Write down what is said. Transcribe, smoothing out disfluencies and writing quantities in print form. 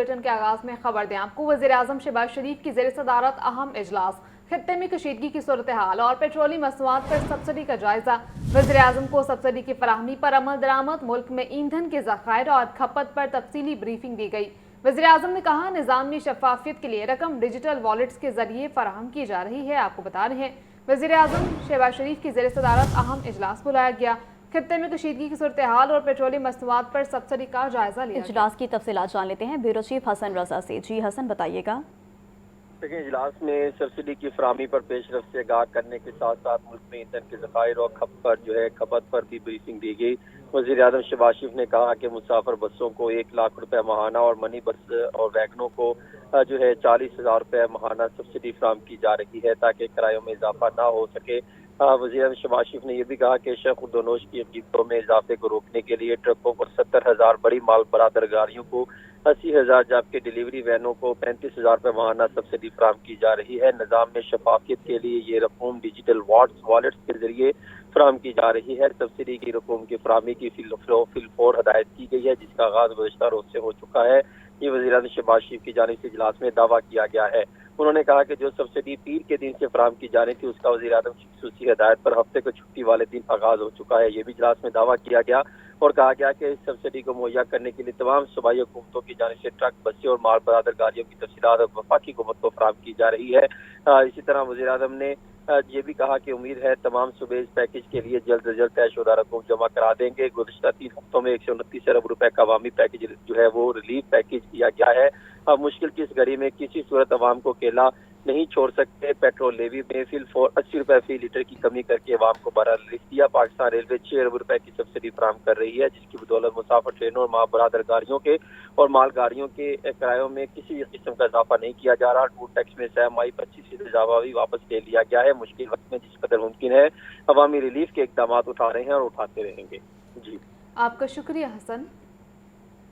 Bulletin के आगाज में खबर दें आपको। वज़ीर आज़म शहबाज शरीफ की ज़ेर सदारत अहम इजलास, खित्ते में कशीदगी की सूरत हाल और पेट्रोली मसनूआत पर सब्सिडी का जायजा। वज़ीर आज़म को सब्सिडी की फराहमी पर अमल दरामद, मुल्क में ईंधन के ज़खायर और खपत पर तफसीली ब्रीफिंग दी गई। वज़ीर आज़म ने कहा, निज़ामी शफाफियत के लिए रकम डिजिटल वॉलेट्स के जरिए फराहम की जा रही है। आपको बता रहे हैं, वज़ीर आज़म शहबाज शरीफ की ज़ेर सदारत अहम इजलास बुलाया गया। खित्ते में कशीदगी की सूरत हाल और पेट्रोली मसनूआत पर सब्सिडी का जायजा लिया। इजलास की तफसीलात जान लेते हैं ब्यूरो चीफ हसन रजा से। जी हसन, बताइएगा। देखिए, इजलास में सब्सिडी की फराहमी पर पेशरफ से आगाह करने के साथ साथ मुल्क में ईंधन के ज़खायर और खपत पर भी ब्रीफिंग दी गई। वज़ीर आज़म शहबाज शरीफ ने कहा कि मुसाफिर बसों को 1 लाख रुपए माहाना और मनी बस और वैगनों को 40,000 रुपए माहाना सब्सिडी फराहम की जा रही है ताकि किरायों में इजाफा ना हो सके। वज़ीर आज़म शहबाज शरीफ ने यह भी कहा कि खुर्दोनोश की कीमतों में इजाफे को रोकने के लिए ट्रकों को 70,000, बड़ी माल बरादर गाड़ियों को 80,000 जबकि डिलीवरी वैनों को 35,000 रुपए माहाना सब्सिडी फराहम की जा रही है। निज़ाम में शफाफियत के लिए ये रकूम डिजिटल वॉलेट्स के जरिए फराहम की जा रही है। सब्सिडी की रकूम की फराहमी की फिलफौर हदायत की गई है, जिसका आगाज गुज़श्ता रोज से हो चुका है। ये वज़ीर आज़म शहबाज शरीफ की जानिब से इजलास में दावा किया गया है। उन्होंने कहा कि जो सब्सिडी पीर के दिन से फराहम की जानी थी, उसका वज़ीर आज़म की खुसूसी हदायत पर हफ्ते को छुट्टी वाले दिन आगाज हो चुका है। ये भी इजलास में दावा किया गया और कहा गया कि इस सब्सिडी को मुहैया करने के लिए तमाम सूबाई हुकूमतों की जानिब से ट्रक, बसें और माल बरादर गाड़ियों की तफसीलात वफाकी हुकूमत को फराहम की जा रही है। इसी तरह वज़ीर आज़म ने ये भी कहा कि उम्मीद है तमाम सूबे इस पैकेज के लिए जल्द से जल्द तयशुदा रकूम जमा करा देंगे। गुज़श्ता 3 हफ्तों में 129 अरब रुपए का अवामी पैकेज जो है वो रिलीफ पैकेज किया गया है। अब मुश्किल की इस घड़ी में किसी सूरत अवाम को अकेला नहीं छोड़ सकते। पेट्रोल लेवी में 80 रुपए फी लीटर की कमी करके अवाम को बड़ा रिलीफ दिया। पाकिस्तान रेलवे 6 अरब रुपए की सब्सिडी फराहम कर रही है, जिसकी बदौलत मुसाफिर ट्रेनों और माल बरादर गाड़ियों के और माल गाड़ियों के किरायों में किसी भी किस्म का इजाफा नहीं किया जा रहा। टूल टैक्स में सहमाही 25% इजाफा भी वापस ले लिया गया है। मुश्किल वक्त में जिस कदर मुमकिन है अवामी रिलीफ के इकदाम उठा रहे हैं और उठाते रहेंगे। जी, आपका शुक्रिया हसन।